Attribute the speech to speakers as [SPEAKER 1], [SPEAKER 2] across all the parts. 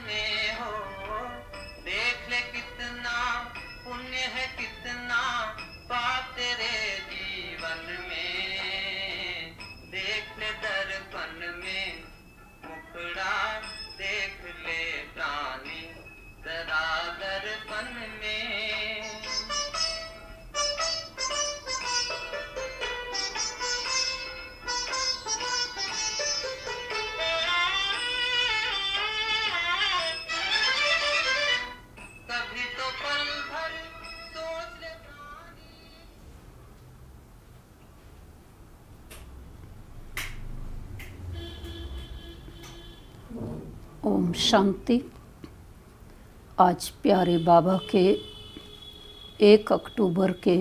[SPEAKER 1] में हो, देख ले कितना पुण्य है, कितना पाप तेरे जीवन में। देख ले दर्पण में मुखड़ा, देख ले प्राणी जरा दर्पण में। कभी तो पल भर सोच ले प्राणी।
[SPEAKER 2] ओम शांति। आज प्यारे बाबा के 1 अक्टूबर के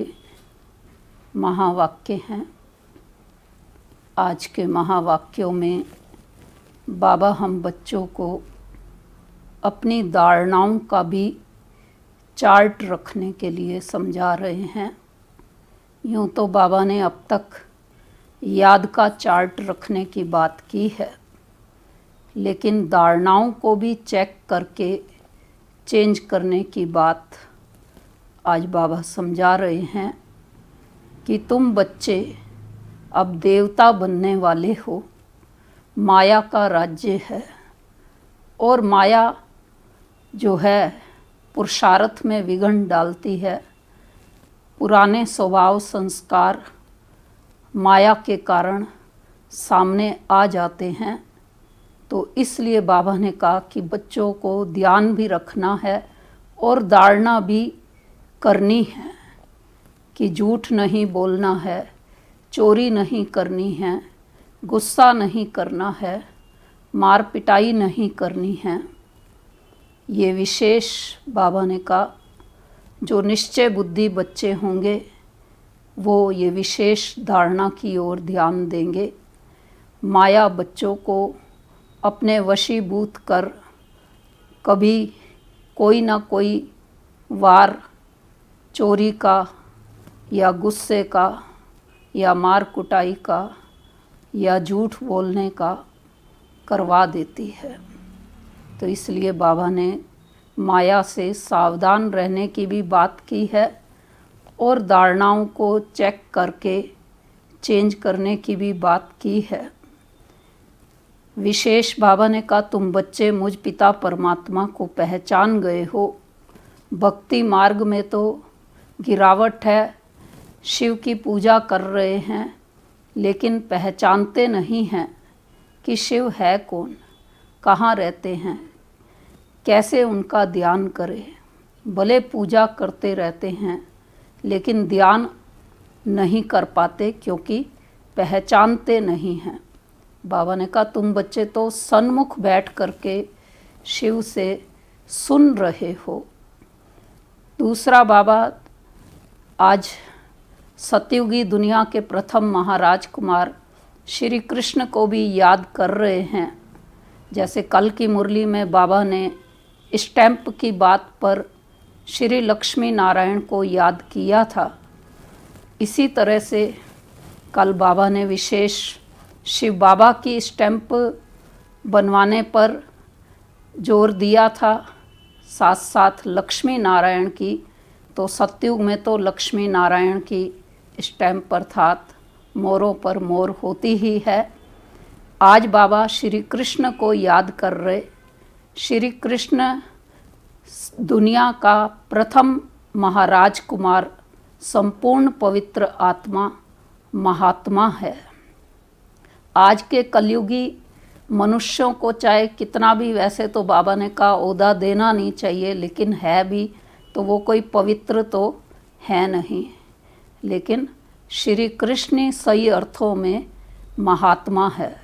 [SPEAKER 2] महावाक्य हैं। आज के महावाक्यों में बाबा हम बच्चों को अपनी धारणाओं का भी चार्ट रखने के लिए समझा रहे हैं। यूँ तो बाबा ने अब तक याद का चार्ट रखने की बात की है, लेकिन धारणाओं को भी चेक करके चेंज करने की बात आज बाबा समझा रहे हैं कि तुम बच्चे अब देवता बनने वाले हो। माया का राज्य है और माया जो है पुरुषार्थ में विघ्न डालती है। पुराने स्वभाव संस्कार माया के कारण सामने आ जाते हैं। तो इसलिए बाबा ने कहा कि बच्चों को ध्यान भी रखना है और धारणा भी करनी है कि झूठ नहीं बोलना है, चोरी नहीं करनी है, गुस्सा नहीं करना है, मार पिटाई नहीं करनी है। ये विशेष बाबा ने कहा जो निश्चय बुद्धि बच्चे होंगे वो ये विशेष धारणा की ओर ध्यान देंगे। माया बच्चों को अपने वशीभूत कर कभी कोई ना कोई वार चोरी का या गुस्से का या मार कुटाई का या झूठ बोलने का करवा देती है। तो इसलिए बाबा ने माया से सावधान रहने की भी बात की है और धारणाओं को चेक करके चेंज करने की भी बात की है। विशेष बाबा ने कहा तुम बच्चे मुझ पिता परमात्मा को पहचान गए हो। भक्ति मार्ग में तो गिरावट है, शिव की पूजा कर रहे हैं, लेकिन पहचानते नहीं हैं कि शिव है कौन, कहाँ रहते हैं, कैसे उनका ध्यान करें। भले पूजा करते रहते हैं लेकिन ध्यान नहीं कर पाते क्योंकि पहचानते नहीं हैं। बाबा ने कहा तुम बच्चे तो सन्मुख बैठ करके शिव से सुन रहे हो। दूसरा बाबा आज सतयुगी दुनिया के प्रथम महाराज कुमार श्री कृष्ण को भी याद कर रहे हैं। जैसे कल की मुरली में बाबा ने स्टैंप की बात पर श्री लक्ष्मी नारायण को याद किया था, इसी तरह से कल बाबा ने विशेष शिव बाबा की स्टैंप बनवाने पर जोर दिया था, साथ साथ लक्ष्मी नारायण की। तो सतयुग में तो लक्ष्मी नारायण की स्टैंप अर्थात मोरों पर मोर होती ही है। आज बाबा श्री कृष्ण को याद कर रहे। श्री कृष्ण दुनिया का प्रथम महाराज कुमार, संपूर्ण पवित्र आत्मा, महात्मा है। आज के कलयुगी मनुष्यों को चाहे कितना भी, वैसे तो बाबा ने कहा ओहदा देना नहीं चाहिए, लेकिन है भी तो वो कोई पवित्र तो है नहीं। लेकिन श्री कृष्ण सही अर्थों में महात्मा है।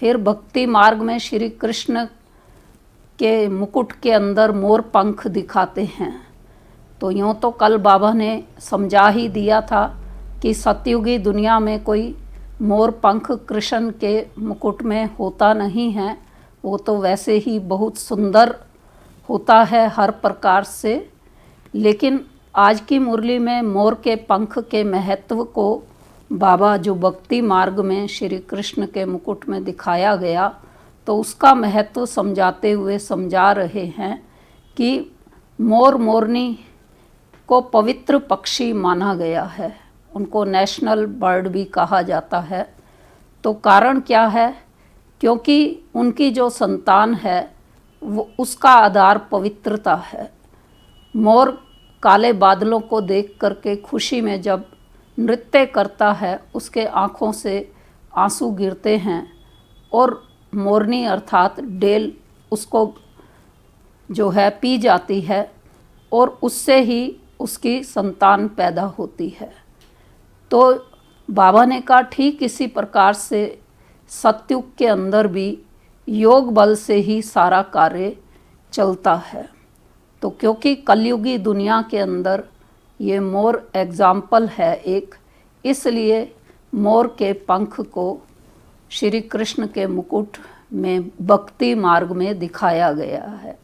[SPEAKER 2] फिर भक्ति मार्ग में श्री कृष्ण के मुकुट के अंदर मोर पंख दिखाते हैं। तो यूँ तो कल बाबा ने समझा ही दिया था कि सतयुगी दुनिया में कोई मोर पंख कृष्ण के मुकुट में होता नहीं है। वो तो वैसे ही बहुत सुंदर होता है हर प्रकार से। लेकिन आज की मुरली में मोर के पंख के महत्व को बाबा जो भक्ति मार्ग में श्री कृष्ण के मुकुट में दिखाया गया, तो उसका महत्व समझाते हुए समझा रहे हैं कि मोर मोरनी को पवित्र पक्षी माना गया है, उनको नेशनल बर्ड भी कहा जाता है। तो कारण क्या है? क्योंकि उनकी जो संतान है वो उसका आधार पवित्रता है। मोर काले बादलों को देख करके खुशी में जब नृत्य करता है, उसके आँखों से आंसू गिरते हैं और मोरनी अर्थात डेल उसको जो है पी जाती है और उससे ही उसकी संतान पैदा होती है। तो बाबा ने कहा ठीक इसी प्रकार से सतयुग के अंदर भी योग बल से ही सारा कार्य चलता है। तो क्योंकि कलयुगी दुनिया के अंदर ये मोर एग्जाम्पल है एक, इसलिए मोर के पंख को श्री कृष्ण के मुकुट में भक्ति मार्ग में दिखाया गया है।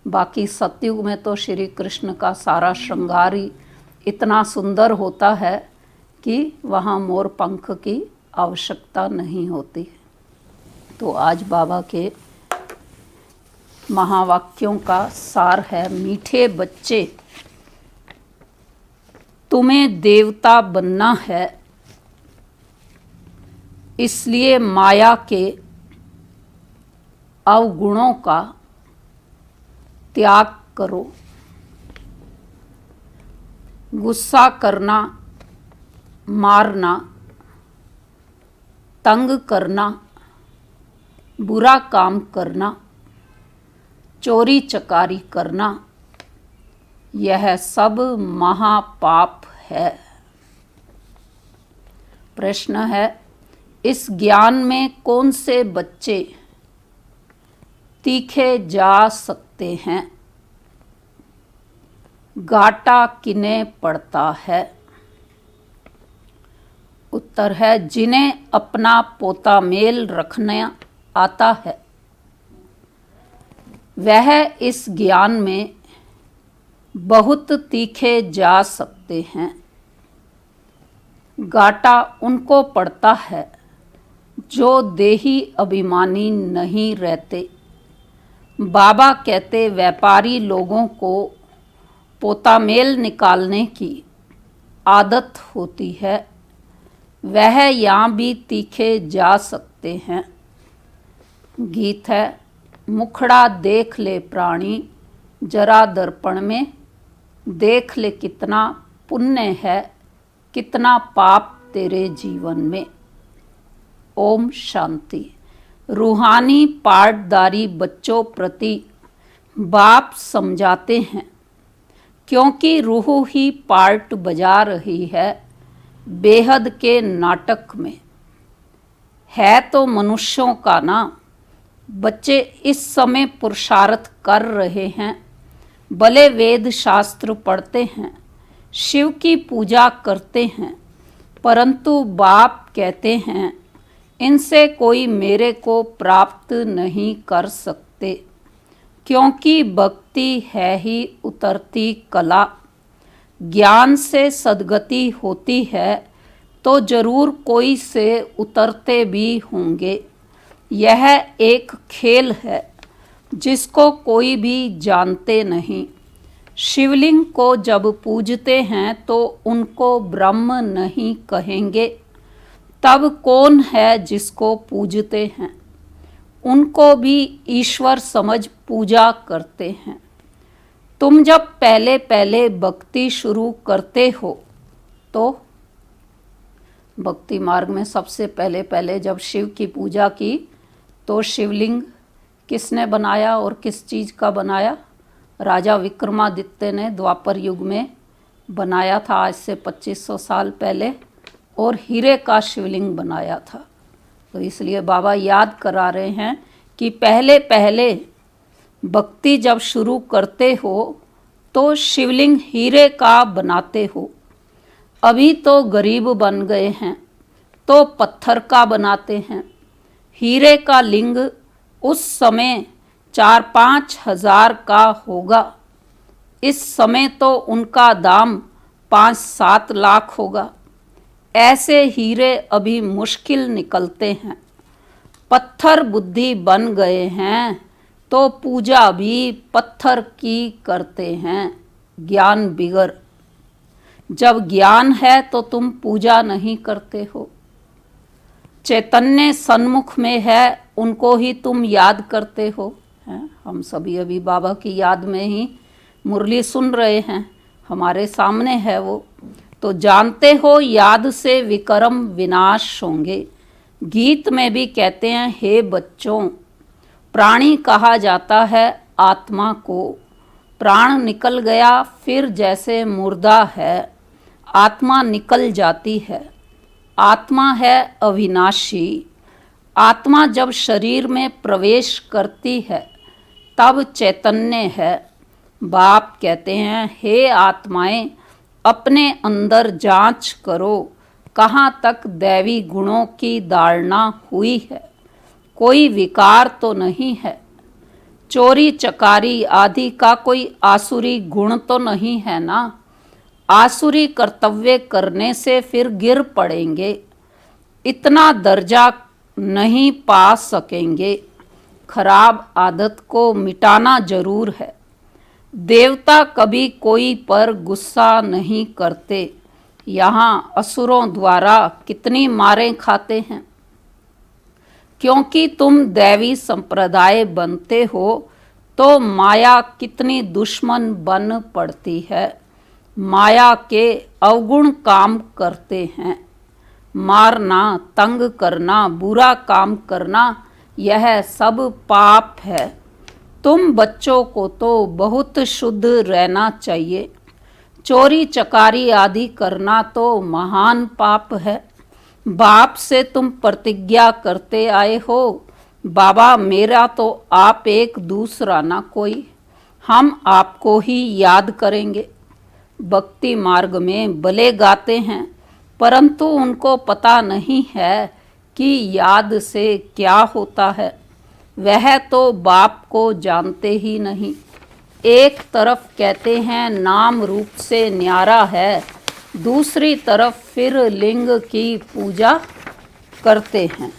[SPEAKER 2] बाकी सतयुग में तो श्री कृष्ण का सारा श्रृंगार ही इतना सुंदर होता है कि वहाँ मोर पंख की आवश्यकता नहीं होती। तो आज बाबा के महावाक्यों का सार है, मीठे बच्चे तुम्हें देवता बनना है, इसलिए माया के अवगुणों का त्याग करो। गुस्सा करना, मारना, तंग करना, बुरा काम करना, चोरी चकारी करना, यह सब महापाप है। प्रश्न है, इस ज्ञान में कौन से बच्चे तीखे जा सकते हैं? घाटा किन्हें पड़ता है? उत्तर है, जिन्हें अपना पोता मेल रखना आता है वह इस ज्ञान में बहुत तीखे जा सकते हैं। घाटा उनको पड़ता है जो देही अभिमानी नहीं रहते। बाबा कहते व्यापारी लोगों को पोता मेल निकालने की आदत होती है, वह यहाँ भी तीखे जा सकते हैं। गीत है, मुखड़ा देख ले प्राणी जरा दर्पण में, देख ले कितना पुण्य है कितना पाप तेरे जीवन में। ओम शांति। रूहानी पाठदारी बच्चों प्रति बाप समझाते हैं, क्योंकि रूह ही पार्ट बजा रही है बेहद के नाटक में। है तो मनुष्यों का ना, बच्चे इस समय पुरुषार्थ कर रहे हैं, भले वेद शास्त्र पढ़ते हैं, शिव की पूजा करते हैं, परंतु बाप कहते हैं इनसे कोई मेरे को प्राप्त नहीं कर सकते, क्योंकि भक्ति है ही उतरती कला। ज्ञान से सद्गति होती है तो जरूर कोई से उतरते भी होंगे। यह एक खेल है जिसको कोई भी जानते नहीं। शिवलिंग को जब पूजते हैं तो उनको ब्रह्म नहीं कहेंगे, तब कौन है जिसको पूजते हैं? उनको भी ईश्वर समझ पूजा करते हैं। तुम जब पहले पहले भक्ति शुरू करते हो तो भक्ति मार्ग में सबसे पहले पहले जब शिव की पूजा की तो शिवलिंग किसने बनाया और किस चीज़ का बनाया? राजा विक्रमादित्य ने द्वापर युग में बनाया था, आज से 2500 साल पहले, और हीरे का शिवलिंग बनाया था। तो इसलिए बाबा याद करा रहे हैं कि पहले पहले भक्ति जब शुरू करते हो तो शिवलिंग हीरे का बनाते हो। अभी तो गरीब बन गए हैं तो पत्थर का बनाते हैं। हीरे का लिंग उस समय 4-5 हज़ार का होगा, इस समय तो उनका दाम 5-7 लाख होगा। ऐसे हीरे अभी मुश्किल निकलते हैं, पत्थर बुद्धि बन गए हैं तो पूजा भी पत्थर की करते हैं। ज्ञान बिगर, जब ज्ञान है तो तुम पूजा नहीं करते हो। चैतन्य सन्मुख में है, उनको ही तुम याद करते हो। हम सभी अभी बाबा की याद में ही मुरली सुन रहे हैं, हमारे सामने है वो। तो जानते हो याद से विकर्म विनाश होंगे। गीत में भी कहते हैं, हे बच्चों, प्राणी कहा जाता है आत्मा को। प्राण निकल गया फिर जैसे मुर्दा है, आत्मा निकल जाती है। आत्मा है अविनाशी। आत्मा जब शरीर में प्रवेश करती है तब चैतन्य है। बाप कहते हैं, हे आत्माएं, अपने अंदर जांच करो, कहाँ तक दैवी गुणों की धारणा हुई है। कोई विकार तो नहीं है। चोरी चकारी आदि का कोई आसुरी गुण तो नहीं है ना। आसुरी कर्तव्य करने से फिर गिर पड़ेंगे, इतना दर्जा नहीं पा सकेंगे। खराब आदत को मिटाना जरूर है। देवता कभी कोई पर गुस्सा नहीं करते। यहाँ असुरों द्वारा कितनी मारें खाते हैं। क्योंकि तुम दैवी संप्रदाय बनते हो तो माया कितनी दुश्मन बन पड़ती है। माया के अवगुण काम करते हैं। मारना, तंग करना, बुरा काम करना, यह सब पाप है। तुम बच्चों को तो बहुत शुद्ध रहना चाहिए। चोरी चकारी आदि करना तो महान पाप है। बाप से तुम प्रतिज्ञा करते आए हो, बाबा मेरा तो आप एक, दूसरा ना कोई। हम आपको ही याद करेंगे। भक्ति मार्ग में भले गाते हैं, परंतु उनको पता नहीं है कि याद से क्या होता है। वह तो बाप को जानते ही नहीं। एक तरफ कहते हैं नाम रूप से न्यारा है, दूसरी तरफ फिर लिंग की पूजा करते हैं।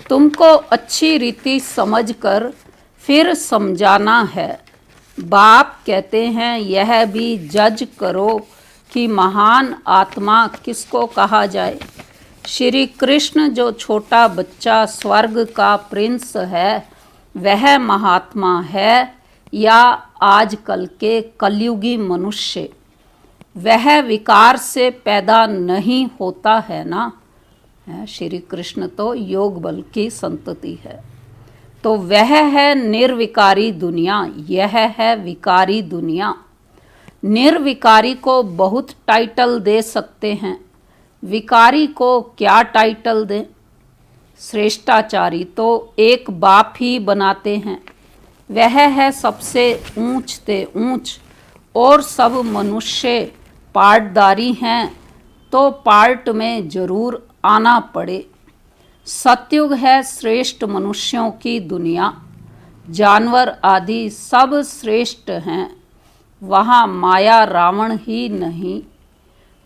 [SPEAKER 2] तुमको अच्छी रीति समझकर फिर समझाना है। बाप कहते हैं, यह भी जज करो कि महान आत्मा किसको कहा जाए। श्री कृष्ण जो छोटा बच्चा स्वर्ग का प्रिंस है, वह महात्मा है या आजकल के कलयुगी मनुष्य। वह विकार से पैदा नहीं होता है ना। श्री कृष्ण तो योग बल की संतति है। तो वह है निर्विकारी दुनिया, यह है विकारी दुनिया। निर्विकारी को बहुत टाइटल दे सकते हैं, विकारी को क्या टाइटल दें। श्रेष्ठाचारी तो एक बाप ही बनाते हैं। वह है सबसे ऊंच ते ऊंच, और सब मनुष्य पार्टदारी हैं तो पार्ट में जरूर आना पड़े। सतयुग है श्रेष्ठ मनुष्यों की दुनिया। जानवर आदि सब श्रेष्ठ हैं। वहाँ माया रावण ही नहीं।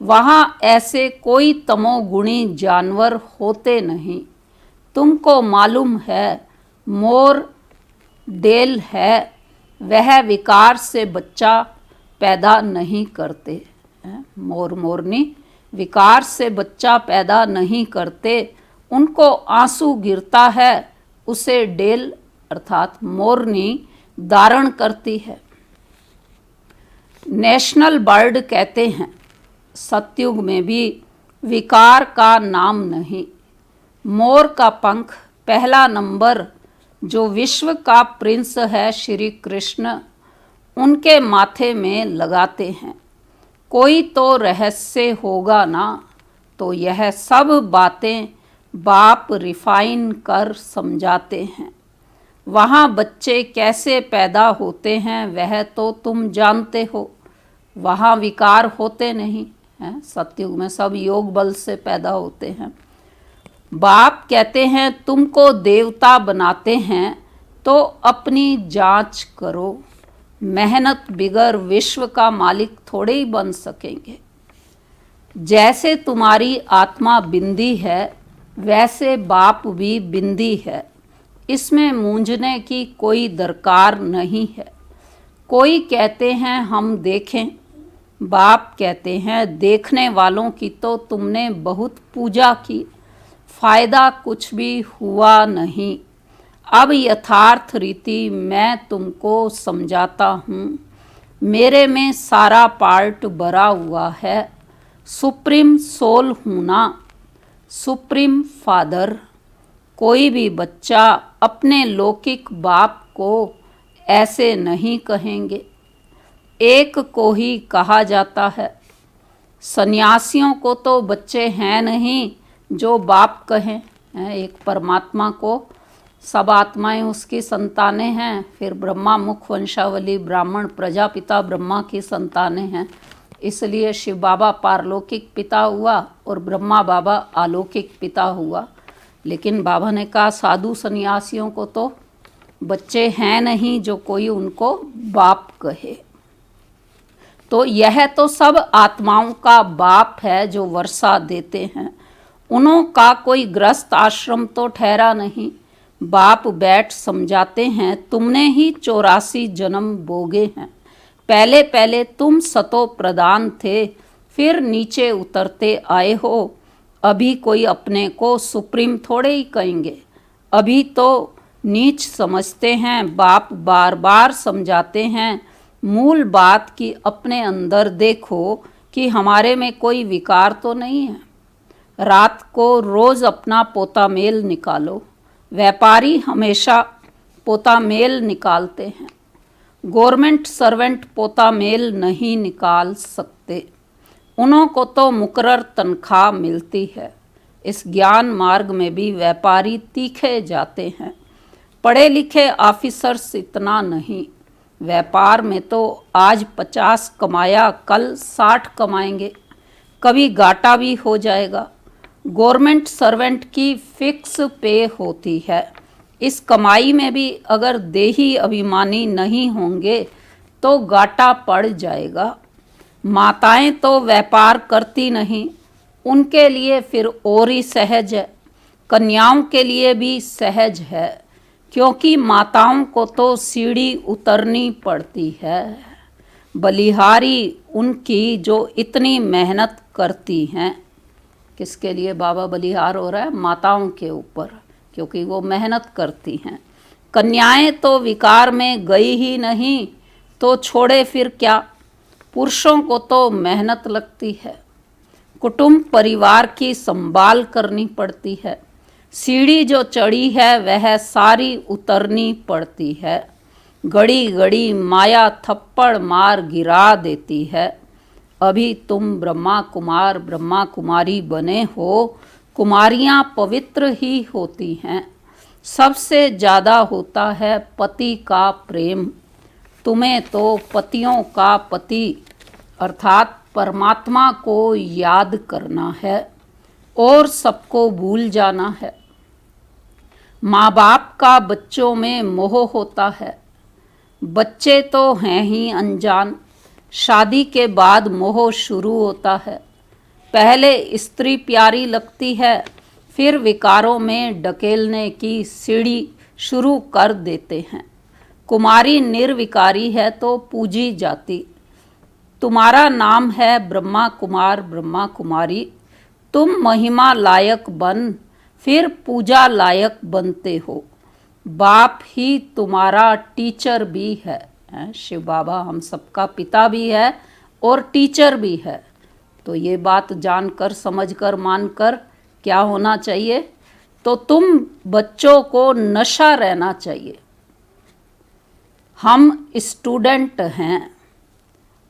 [SPEAKER 2] वहाँ ऐसे कोई तमोगुणी जानवर होते नहीं। तुमको मालूम है मोर डेल है, वह विकार से बच्चा पैदा नहीं करते। मोर मोरनी विकार से बच्चा पैदा नहीं करते। उनको आंसू गिरता है, उसे डेल अर्थात मोरनी धारण करती है। नेशनल बर्ड कहते हैं। सतयुग में भी विकार का नाम नहीं। मोर का पंख पहला नंबर जो विश्व का प्रिंस है श्री कृष्ण, उनके माथे में लगाते हैं। कोई तो रहस्य होगा ना। तो यह सब बातें बाप रिफाइन कर समझाते हैं। वहाँ बच्चे कैसे पैदा होते हैं वह तो तुम जानते हो। वहाँ विकार होते नहीं हैं। सतयुग में सब योग बल से पैदा होते हैं। बाप कहते हैं तुमको देवता बनाते हैं तो अपनी जांच करो। मेहनत बिगर विश्व का मालिक थोड़े ही बन सकेंगे। जैसे तुम्हारी आत्मा बिंदी है, वैसे बाप भी बिंदी है, इसमें मूंझने की कोई दरकार नहीं है। कोई कहते हैं हम देखें, बाप कहते हैं देखने वालों की तो तुमने बहुत पूजा की, फायदा कुछ भी हुआ नहीं। अब यथार्थ रीति मैं तुमको समझाता हूँ। मेरे में सारा पार्ट भरा हुआ है। सुप्रीम सोल हूँ ना, सुप्रीम फादर। कोई भी बच्चा अपने लौकिक बाप को ऐसे नहीं कहेंगे। एक को ही कहा जाता है। सन्यासियों को तो बच्चे हैं नहीं जो बाप कहें। एक परमात्मा को सब आत्माएं उसकी संतानें हैं, फिर ब्रह्मा मुख वंशावली ब्राह्मण प्रजापिता ब्रह्मा की संतानें हैं, इसलिए शिव बाबा पारलौकिक पिता हुआ और ब्रह्मा बाबा अलौकिक पिता हुआ। लेकिन बाबा ने कहा साधु सन्यासियों को तो बच्चे हैं नहीं जो कोई उनको बाप कहे। तो यह तो सब आत्माओं का बाप है जो वर्षा देते हैं। उन्हों का कोई ग्रस्त आश्रम तो ठहरा नहीं। बाप बैठ समझाते हैं तुमने ही 84 जन्म भोगे हैं। पहले पहले तुम सतो प्रधान थे, फिर नीचे उतरते आए हो। अभी कोई अपने को सुप्रीम थोड़े ही कहेंगे, अभी तो नीच समझते हैं। बाप बार बार समझाते हैं मूल बात कि अपने अंदर देखो कि हमारे में कोई विकार तो नहीं है। रात को रोज़ अपना पोता मेल निकालो। व्यापारी हमेशा पोता मेल निकालते हैं, गवर्नमेंट सर्वेंट पोता मेल नहीं निकाल सकते। उन्हों को तो मुकर्रर तनख्वाह मिलती है। इस ज्ञान मार्ग में भी व्यापारी तीखे जाते हैं, पढ़े लिखे ऑफिसर्स इतना नहीं। व्यापार में तो आज 50 कमाया कल 60 कमाएंगे, कभी घाटा भी हो जाएगा। गवर्नमेंट सर्वेंट की फिक्स पे होती है। इस कमाई में भी अगर देही अभिमानी नहीं होंगे तो घाटा पड़ जाएगा। माताएं तो व्यापार करती नहीं, उनके लिए फिर और ही सहज है। कन्याओं के लिए भी सहज है, क्योंकि माताओं को तो सीढ़ी उतरनी पड़ती है। बलिहारी उनकी जो इतनी मेहनत करती हैं। किसके लिए बाबा बलिहार हो रहा है? माताओं के ऊपर, क्योंकि वो मेहनत करती हैं। कन्याएं तो विकार में गई ही नहीं तो छोड़े फिर क्या। पुरुषों को तो मेहनत लगती है, कुटुंब परिवार की संभाल करनी पड़ती है। सीढ़ी जो चढ़ी है वह सारी उतरनी पड़ती है। घड़ी घड़ी माया थप्पड़ मार गिरा देती है। अभी तुम ब्रह्मा कुमार ब्रह्मा कुमारी बने हो। कुमारियाँ पवित्र ही होती हैं। सबसे ज़्यादा होता है पति का प्रेम। तुम्हें तो पतियों का पति अर्थात परमात्मा को याद करना है और सबको भूल जाना है। माँ बाप का बच्चों में मोह होता है। बच्चे तो हैं ही अनजान, शादी के बाद मोह शुरू होता है। पहले स्त्री प्यारी लगती है, फिर विकारों में ढकेलने की सीढ़ी शुरू कर देते हैं। कुमारी निर्विकारी है तो पूजी जाती। तुम्हारा नाम है ब्रह्मा कुमार ब्रह्मा कुमारी। तुम महिमा लायक बन, फिर पूजा लायक बनते हो। बाप ही तुम्हारा टीचर भी है। शिव बाबा हम सबका पिता भी है और टीचर भी है। तो ये बात जानकर समझकर मानकर क्या होना चाहिए? तो तुम बच्चों को नशा रहना चाहिए। हम स्टूडेंट हैं,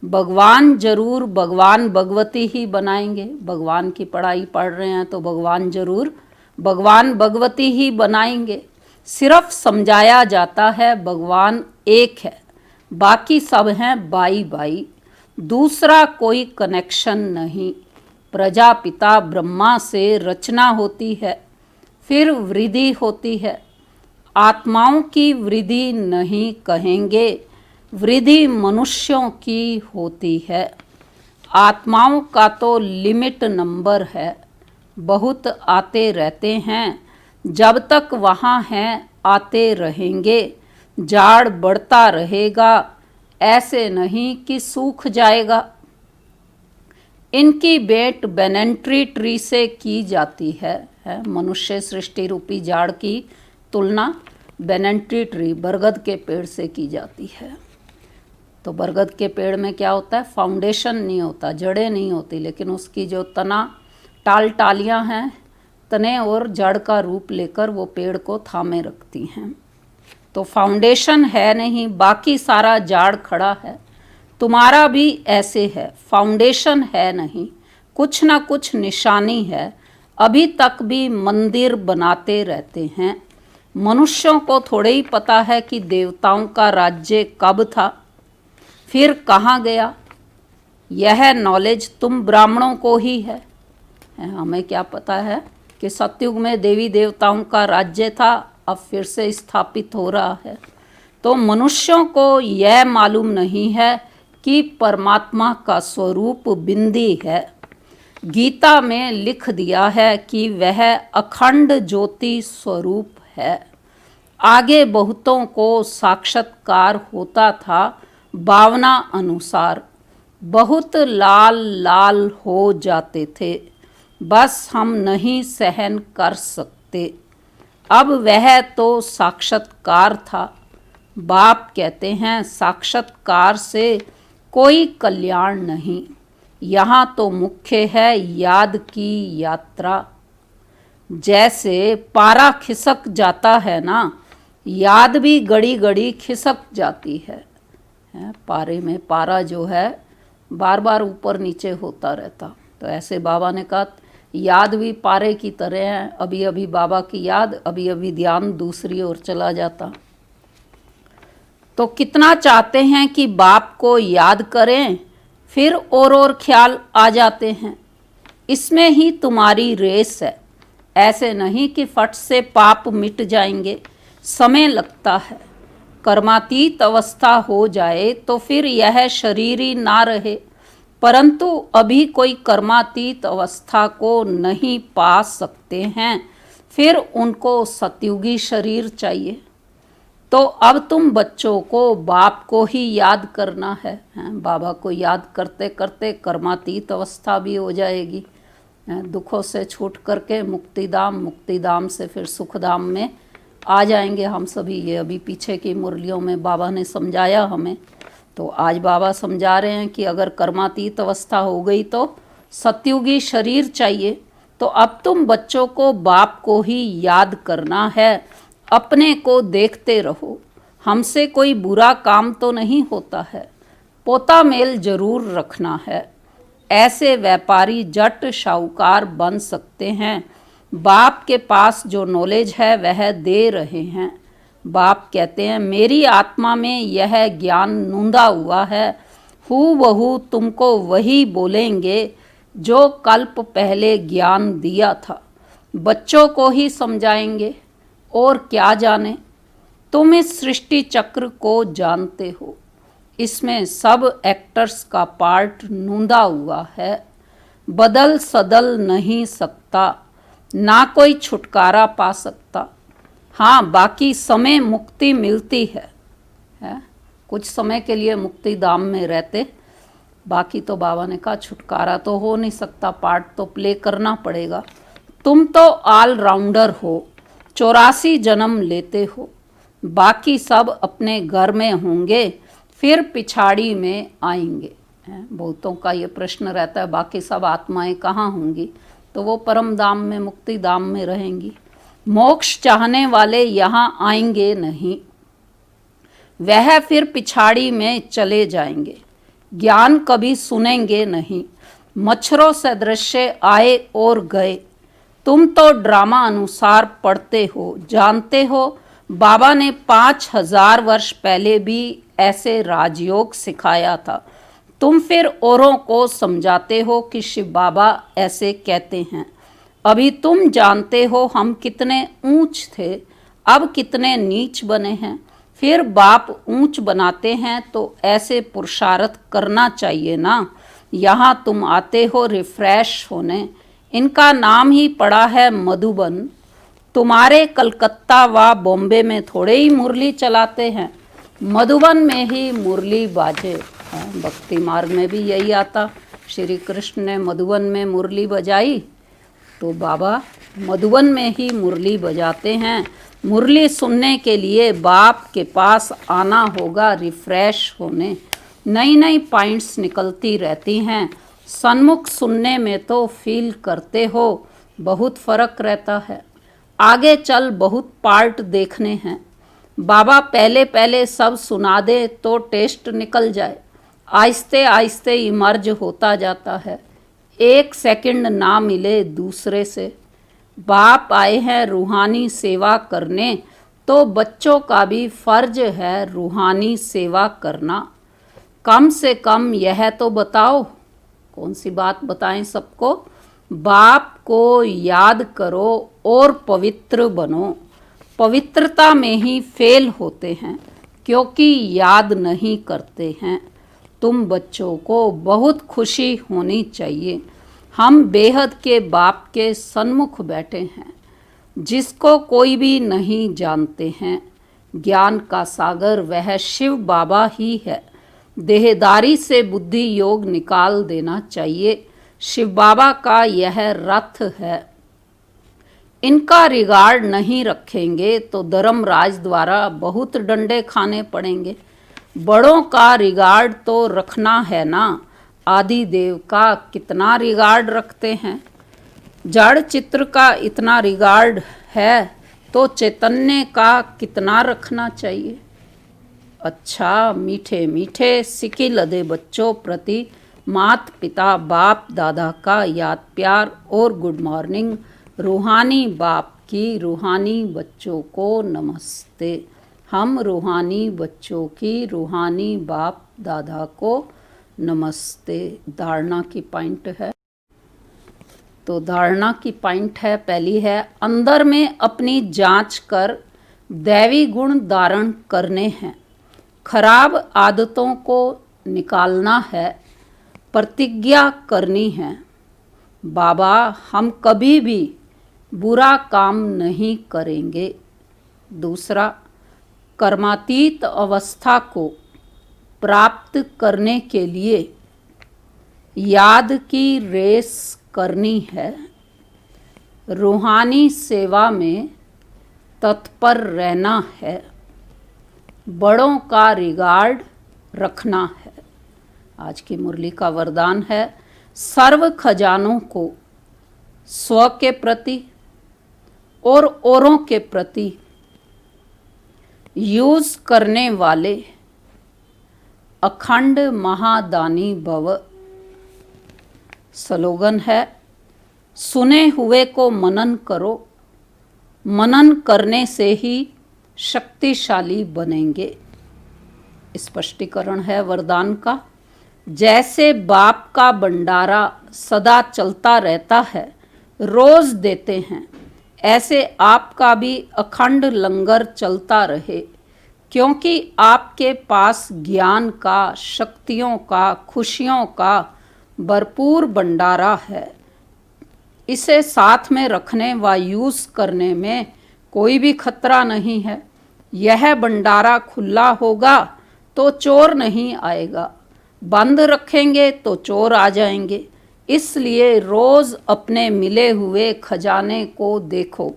[SPEAKER 2] भगवान जरूर भगवान भगवती ही बनाएंगे। भगवान की पढ़ाई पढ़ रहे हैं तो भगवान जरूर भगवान भगवती ही बनाएंगे। सिर्फ समझाया जाता है भगवान एक है, बाकी सब हैं बाई बाई, दूसरा कोई कनेक्शन नहीं। प्रजापिता ब्रह्मा से रचना होती है, फिर वृद्धि होती है। आत्माओं की वृद्धि नहीं कहेंगे, वृद्धि मनुष्यों की होती है। आत्माओं का तो लिमिट नंबर है, बहुत आते रहते हैं, जब तक वहाँ हैं आते रहेंगे। जाड़ बढ़ता रहेगा, ऐसे नहीं कि सूख जाएगा। इनकी भेंट बेनेंट्री ट्री से की जाती है। मनुष्य सृष्टि रूपी जाड़ की तुलना बेनेंट्री ट्री बरगद के पेड़ से की जाती है। तो बरगद के पेड़ में क्या होता है, फाउंडेशन नहीं होता, जड़ें नहीं होती, लेकिन उसकी जो तना टालियाँ हैं, तने और जड़ का रूप लेकर वो पेड़ को थामे रखती हैं। तो फाउंडेशन है नहीं, बाकी सारा जाड़ खड़ा है। तुम्हारा भी ऐसे है, फाउंडेशन है नहीं, कुछ ना कुछ निशानी है। अभी तक भी मंदिर बनाते रहते हैं। मनुष्यों को थोड़े ही पता है कि देवताओं का राज्य कब था, फिर कहाँ गया। यह नॉलेज तुम ब्राह्मणों को ही है। हमें क्या पता है कि सतयुग में देवी देवताओं का राज्य था, अब फिर से स्थापित हो रहा है। तो मनुष्यों को यह मालूम नहीं है कि परमात्मा का स्वरूप बिंदी है। गीता में लिख दिया है कि वह अखंड ज्योति स्वरूप है। आगे बहुतों को साक्षात्कार होता था भावना अनुसार, बहुत लाल लाल हो जाते थे, बस हम नहीं सहन कर सकते। अब वह तो साक्षात्कार था। बाप कहते हैं साक्षात्कार से कोई कल्याण नहीं, यहाँ तो मुख्य है याद की यात्रा। जैसे पारा खिसक जाता है ना, याद भी घड़ी घड़ी खिसक जाती है। पारे में पारा जो है बार बार ऊपर नीचे होता रहता। तो ऐसे बाबा ने कहा याद भी पारे की तरह है, अभी अभी बाबा की याद, अभी अभी ध्यान दूसरी ओर चला जाता। तो कितना चाहते हैं कि बाप को याद करें, फिर और ख्याल आ जाते हैं। इसमें ही तुम्हारी रेस है। ऐसे नहीं कि फट से पाप मिट जाएंगे, समय लगता है। कर्मातीत अवस्था हो जाए तो फिर यह शरीर ही ना रहे, परंतु अभी कोई कर्मातीत अवस्था को नहीं पा सकते हैं, फिर उनको सतयुगी शरीर चाहिए। तो अब तुम बच्चों को बाप को ही याद करना है। बाबा को याद करते करते कर्मातीत अवस्था भी हो जाएगी। दुखों से छूट करके मुक्तिधाम से फिर सुखधाम में आ जाएंगे हम सभी। ये अभी पीछे की मुरलियों में बाबा ने समझाया हमें। तो आज बाबा समझा रहे हैं कि अगर कर्मातीत अवस्था हो गई तो सतयुगी शरीर चाहिए। तो अब तुम बच्चों को बाप को ही याद करना है, अपने को देखते रहो। हमसे कोई बुरा काम तो नहीं होता है, पोता मेल जरूर रखना है। ऐसे व्यापारी जट शाहूकार बन सकते हैं। बाप के पास जो नॉलेज है वह दे रहे हैं। बाप कहते हैं मेरी आत्मा में यह ज्ञान नूंदा हुआ है, हूबहू तुमको वही बोलेंगे जो कल्प पहले ज्ञान दिया था। बच्चों को ही समझाएंगे और क्या जाने। तुम इस सृष्टि चक्र को जानते हो, इसमें सब एक्टर्स का पार्ट नूंदा हुआ है। बदल सदल नहीं सकता, ना कोई छुटकारा पा सकता। हाँ, बाकी समय मुक्ति मिलती है। कुछ समय के लिए मुक्ति धाम में रहते, बाकी तो बाबा ने कहा छुटकारा तो हो नहीं सकता, पार्ट तो प्ले करना पड़ेगा। तुम तो ऑलराउंडर हो, 84 जन्म लेते हो। बाकी सब अपने घर में होंगे, फिर पिछाड़ी में आएंगे। बहुतों का ये प्रश्न रहता है बाकी सब आत्माएं कहाँ होंगी? तो वो परम धाम में, मुक्ति धाम में रहेंगी। मोक्ष चाहने वाले यहाँ आएंगे नहीं, वह फिर पिछाड़ी में चले जाएंगे। ज्ञान कभी सुनेंगे नहीं। मच्छरों सदृश्य आए और गए। तुम तो ड्रामा अनुसार पढ़ते हो, जानते हो बाबा ने 5000 वर्ष पहले भी ऐसे राजयोग सिखाया था। तुम फिर औरों को समझाते हो कि शिव बाबा ऐसे कहते हैं। अभी तुम जानते हो हम कितने ऊंच थे, अब कितने नीच बने हैं। फिर बाप ऊंच बनाते हैं तो ऐसे पुरुषार्थ करना चाहिए ना। यहाँ तुम आते हो रिफ्रेश होने, इनका नाम ही पड़ा है मधुबन। तुम्हारे कलकत्ता व बॉम्बे में थोड़े ही मुरली चलाते हैं, मधुबन में ही मुरली बाजे। भक्ति मार्ग में भी यही आता, श्री कृष्ण ने मधुबन में मुरली बजाई तो बाबा मधुबन में ही मुरली बजाते हैं। मुरली सुनने के लिए बाप के पास आना होगा रिफ्रेश होने। नई नई पॉइंट्स निकलती रहती हैं। सन्मुख सुनने में तो फील करते हो, बहुत फर्क रहता है। आगे चल बहुत पार्ट देखने हैं। बाबा पहले पहले सब सुना दे तो टेस्ट निकल जाए, आहिस्ते आहिस्ते इमर्ज होता जाता है। एक सेकंड ना मिले दूसरे से। बाप आए हैं रूहानी सेवा करने, तो बच्चों का भी फर्ज है रूहानी सेवा करना। कम से कम यह तो बताओ, कौन सी बात बताएं सबको? बाप को याद करो और पवित्र बनो। पवित्रता में ही फेल होते हैं क्योंकि याद नहीं करते हैं। तुम बच्चों को बहुत खुशी होनी चाहिए। हम बेहद के बाप के सन्मुख बैठे हैं, जिसको कोई भी नहीं जानते हैं। ज्ञान का सागर वह शिव बाबा ही है। देहदारी से बुद्धि योग निकाल देना चाहिए। शिव बाबा का यह रथ है। इनका रिगार्ड नहीं रखेंगे तो धर्मराज द्वारा बहुत डंडे खाने पड़ेंगे। बड़ों का रिगार्ड तो रखना है ना। आदि देव का कितना रिगार्ड रखते हैं। जड़ चित्र का इतना रिगार्ड है तो चैतन्य का कितना रखना चाहिए। अच्छा, मीठे मीठे सिकी लदे बच्चों प्रति मात पिता बाप दादा का याद प्यार और गुड मॉर्निंग। रूहानी बाप की रूहानी बच्चों को नमस्ते। हम रूहानी बच्चों की रूहानी बाप दादा को नमस्ते। धारणा की पॉइंट है। तो धारणा की पॉइंट है, पहली है अंदर में अपनी जांच कर दैवी गुण धारण करने हैं। खराब आदतों को निकालना है, प्रतिज्ञा करनी है। बाबा हम कभी भी बुरा काम नहीं करेंगे। दूसरा, कर्मातीत अवस्था को प्राप्त करने के लिए याद की रेस करनी है। रूहानी सेवा में तत्पर रहना है। बड़ों का रिगार्ड रखना है। आज की मुरली का वरदान है, सर्व खजानों को स्व के प्रति और औरों के प्रति यूज करने वाले अखंड महादानी भव। स्लोगन है, सुने हुए को मनन करो, मनन करने से ही शक्तिशाली बनेंगे। स्पष्टीकरण है वरदान का, जैसे बाप का भंडारा सदा चलता रहता है, रोज देते हैं, ऐसे आपका भी अखंड लंगर चलता रहे, क्योंकि आपके पास ज्ञान का, शक्तियों का, खुशियों का भरपूर भंडारा है। इसे साथ में रखने व यूज करने में कोई भी खतरा नहीं है। यह भंडारा खुला होगा तो चोर नहीं आएगा, बंद रखेंगे तो चोर आ जाएंगे। इसलिए रोज अपने मिले हुए खजाने को देखो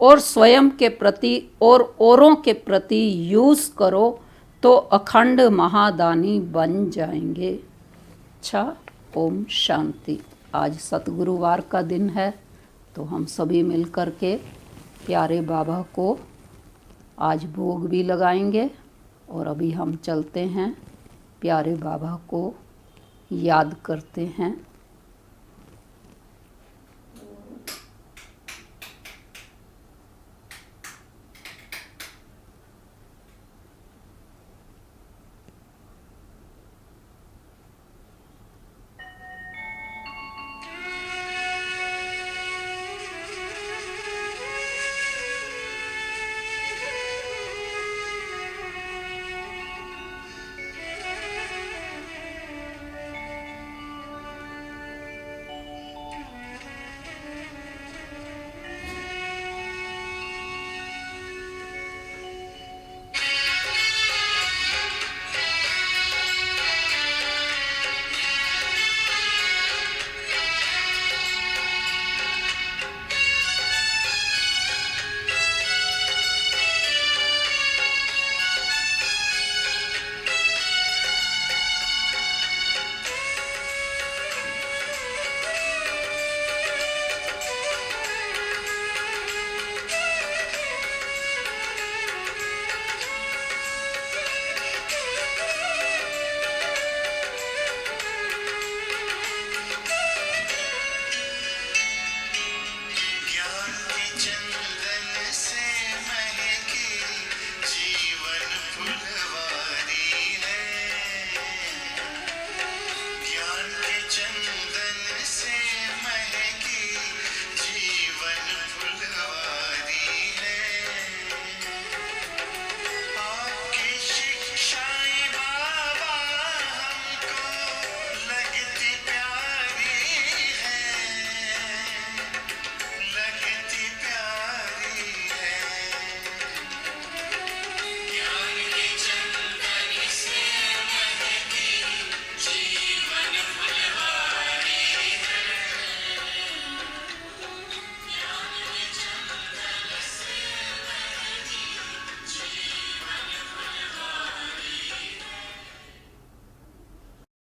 [SPEAKER 2] और स्वयं के प्रति और औरों के प्रति यूज करो तो अखंड महादानी बन जाएंगे। अच्छा, ओम शांति। आज सतगुरुवार का दिन है, तो हम सभी मिलकर के प्यारे बाबा को आज भोग भी लगाएंगे और अभी हम चलते हैं, प्यारे बाबा को याद करते हैं।